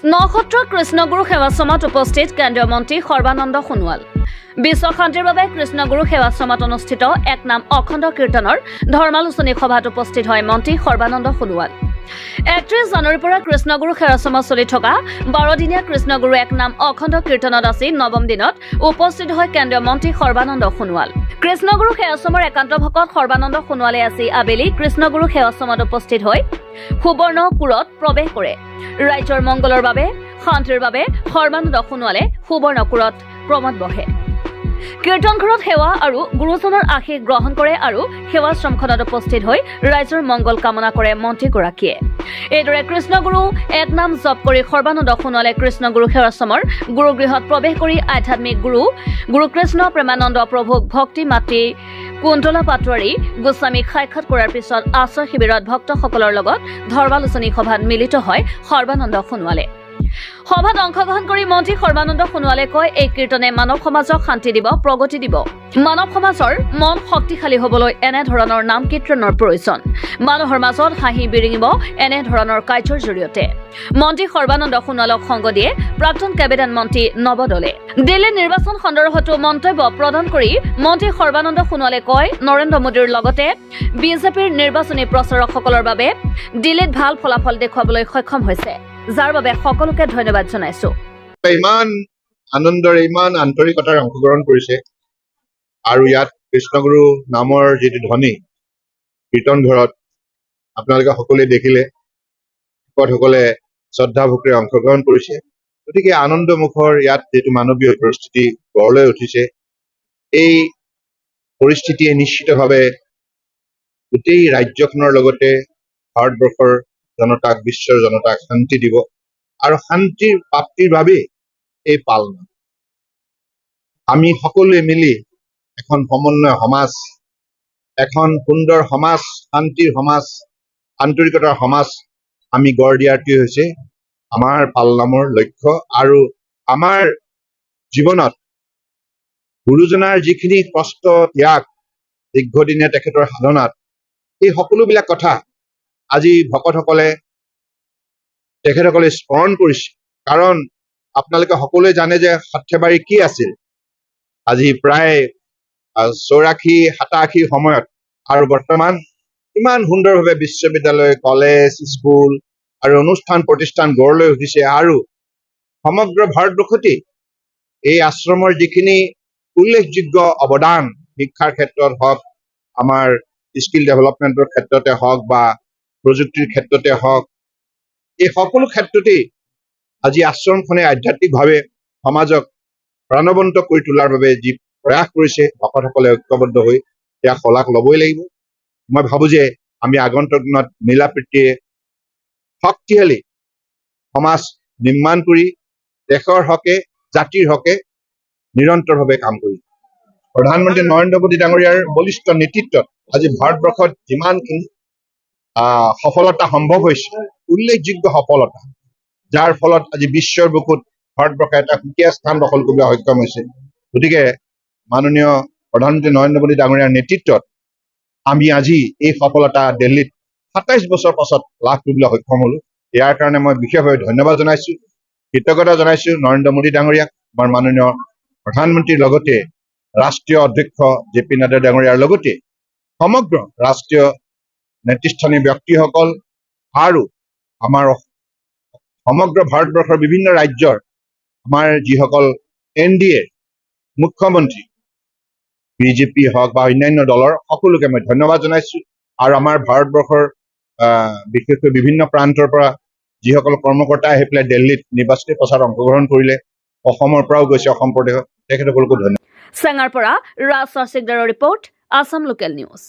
নক্ষত্ৰ কৃষ্ণগুৰু সেৱাশ্ৰমত উপস্থিত কেন্দ্ৰীয় মন্ত্ৰী সৰ্বানন্দ সোণোৱাল। বিশ্ব শান্তিৰ বাবে কৃষ্ণগুৰু সেৱাশ্ৰমত অনুষ্ঠিত এক নাম অখণ্ড কীৰ্তনৰ ধৰ্মালোচনী সভাত উপস্থিত হয় মন্ত্ৰী সৰ্বানন্দ সোণোৱাল। 31 জানুৱাৰীৰ পৰা কৃষ্ণগুৰু সেৱাশ্ৰমত চলি থকা 12 দিনীয়া কৃষ্ণগুৰু এক নাম অখণ্ড কীৰ্তনত আজি নৱম দিনত উপস্থিত হয় কেন্দ্ৰীয় মন্ত্ৰী সৰ্বানন্দ সোণোৱাল। কৃষ্ণগুৰু সেৱাশ্ৰমৰ একান্ত ভকত সৰ্বানন্দ সোণোৱালে আজি আবেলি কৃষ্ণগুৰু সেৱাশ্ৰমত উপস্থিত হৈ সুবৰ্ণকুৰত প্ৰৱেশ কৰে। ৰাজ্যৰ মংগলৰ বাবে শান্তিৰ বাবে সৰ্বানন্দ সোণোৱালে সুবৰ্ণকুৰত প্ৰমত বহে। কীৰ্তনঘৰত সেৱা আৰু গুৰুজনৰ আশীষ গ্ৰহণ কৰে আৰু সেৱাশ্ৰমখনত উপস্থিত হৈ ৰাইজৰ মংগল কামনা কৰে মন্ত্ৰীগৰাকীয়ে। এইদৰে কৃষ্ণগুৰু এক নাম জপ কৰি সৰ্বানন্দ সোণোৱালে কৃষ্ণগুৰু সেৱাশ্ৰমৰ গুৰুগৃহত প্ৰৱেশ কৰি আধ্যাত্মিক গুৰু কৃষ্ণ প্ৰেমানন্দ প্ৰভুক ভক্তি মাতৃ কুন্তলা পাটোৱাৰী গোস্বামীক সাক্ষাৎ কৰাৰ পিছত আশ্ৰয় শিবিৰত ভক্তসকলৰ লগত ধৰ্মালোচনী সভাত মিলিত হয় সৰ্বানন্দ সোণোৱালে। সভাত অংশগ্ৰহণ কৰি মন্ত্ৰী সৰ্বানন্দ সোণোৱালে কয়, এই কীৰ্তনে মানৱ সমাজক শান্তি দিব, প্ৰগতি দিব। মানৱ সমাজৰ মন শক্তিশালী হ'বলৈ এনেধৰণৰ নাম কীৰ্তনৰ প্ৰয়োজন। মানুহৰ মাজত হাঁহি বিৰিঙিব এনেধৰণৰ কাৰ্যৰ জৰিয়তে। মন্ত্ৰী সৰ্বানন্দ সোণোৱালক সংগ দিয়ে প্ৰাক্তন কেবিনেট মন্ত্ৰী নৱদলে। দিল্লী নিৰ্বাচন সন্দৰ্ভতো মন্তব্য প্ৰদান কৰি মন্ত্ৰী সৰ্বানন্দ সোণোৱালে কয়, নৰেন্দ্ৰ মোদীৰ লগতে বিজেপিৰ নিৰ্বাচনী প্ৰচাৰকসকলৰ বাবে দিল্লীত ভাল ফলাফল দেখুৱাবলৈ সক্ষম হৈছে, যাৰ বাবে সকলোকে ধন্যবাদ জনাইছো। ইমান আনন্দৰে ইমান আন্তৰিকতাৰে অংশগ্ৰহণ কৰিছে আৰু ইয়াত কৃষ্ণগুৰু নামৰ যিটো ধ্বনি কীৰ্তন ঘৰত আপোনালোকে সকলোৱে দেখিলে, ভকতসকলে শ্ৰদ্ধা ভক্তিৰে অংশগ্ৰহণ কৰিছে। গতিকে আনন্দমুখৰ ইয়াত যিটো মানৱীয় পৰিস্থিতি গঢ় লৈ উঠিছে, এই পৰিস্থিতিয়ে নিশ্চিতভাৱে গোটেই ৰাজ্যখনৰ লগতে ভাৰতবৰ্ষৰ জনতাক, বিশ্বৰ জনতাক শান্তি দিব আৰু শান্তিৰ প্ৰাপ্তিৰ বাবে এই পালন। আমি সকলোৱে মিলি এখন সমন্বয় সমাজ, এখন সুন্দৰ সমাজ, শান্তিৰ সমাজ, আন্তৰিকতাৰ সমাজ আমি গঢ় দিয়াটোৱে হৈছে আমাৰ পালনামৰ লক্ষ্য। আৰু আমাৰ জীৱনত গুৰুজনাৰ যিখিনি কষ্ট, ত্যাগ, দীৰ্ঘদিনীয়া তেখেতৰ সাধনাত, এই সকলোবিলাক কথা আজি ভকতসকলে তেখেতসকলে স্মৰণ কৰিছে। কাৰণ আপোনালোকে সকলোৱে জানে যে সৰ্থেবাৰী কি আছিল। আজি প্ৰায় 84-87 সময়ত আৰু বৰ্তমান ইমান সুন্দৰভাৱে বিশ্ববিদ্যালয়, কলেজ, স্কুল আৰু অনুষ্ঠান প্ৰতিষ্ঠান গঢ় লৈ উঠিছে। আৰু সমগ্ৰ ভাৰতবৰ্ষতে এই আশ্ৰমৰ যিখিনি উল্লেখযোগ্য অৱদান, শিক্ষাৰ ক্ষেত্ৰত হওক, আমাৰ স্কিল ডেভেলপমেণ্টৰ ক্ষেত্ৰতে হওক বা প্ৰযুক্তিৰ ক্ষেত্ৰতে হওক, এই সকলো ক্ষেত্ৰতেই আজি আশ্ৰমখনে আধ্যাত্মিকভাৱে সমাজক প্ৰাণৱন্ত কৰি তোলাৰ বাবে যি প্ৰয়াস কৰিছে, ভকতসকলে ঐক্যবদ্ধ হৈ সেয়া শলাগ ল'বই লাগিব। মই ভাবো যে আমি আগন্তুক দিনত মিলা প্ৰীতিৰে শক্তিশালী সমাজ নিৰ্মাণ কৰি দেশৰ হকে, জাতিৰ হকে নিৰন্তৰভাৱে কাম কৰিম। প্ৰধানমন্ত্ৰী নৰেন্দ্ৰ মোদী ডাঙৰীয়াৰ বলিষ্ঠ নেতৃত্বত আজি ভাৰতবৰ্ষত যিমানখিনি সফলতা সম্ভৱ হৈছে, উল্লেখযোগ্য সফলতা, যাৰ ফলত আজি বিশ্বৰ বুকুত ভাৰতবৰ্ষে এটা সুকীয়া স্থান দখল কৰিবলৈ সক্ষম হৈছে। গতিকে মাননীয় প্ৰধানমন্ত্ৰী নৰেন্দ্ৰ মোদী ডাঙৰীয়াৰ নেতৃত্বত আমি আজি এই সফলতা দিল্লীত 27 বছৰ পাছত লাভ কৰিবলৈ সক্ষম হলো। ইয়াৰ কাৰণে মই বিশেষভাৱে ধন্যবাদ জনাইছো, কৃতজ্ঞতা জনাইছো নৰেন্দ্ৰ মোদী ডাঙৰীয়াক, আমাৰ মাননীয় প্ৰধানমন্ত্ৰীৰ লগতে ৰাষ্ট্ৰীয় অধ্যক্ষ JP নাড্ডা ডাঙৰীয়াৰ লগতে সমগ্ৰ ৰাষ্ট্ৰীয় নেতৃস্থানীয় ব্যক্তিসকল আৰু আমাৰ সমগ্ৰ ভাৰতবৰ্ষৰ বিভিন্ন ৰাজ্যৰ আমাৰ যিসকল NDA মুখ্যমন্ত্ৰী, BJP হওক বা অন্যান্য দলৰ সকলোকে মই ধন্যবাদ জনাইছো। আৰু আমাৰ ভাৰতবৰ্ষৰ বিশেষকৈ বিভিন্ন প্ৰান্তৰ পৰা যিসকল কৰ্মকৰ্তা আহি পেলাই দিল্লীত নিৰ্বাচনী প্ৰচাৰত অংশগ্ৰহণ কৰিলে, অসমৰ পৰাও গৈছে, অসম প্ৰদেশত, তেখেতসকলকো ধন্যবাদ। চেঙাৰ পৰা ৰাজ চিকদাৰৰ ৰিপৰ্ট, আছাম লোকেল নিউজ।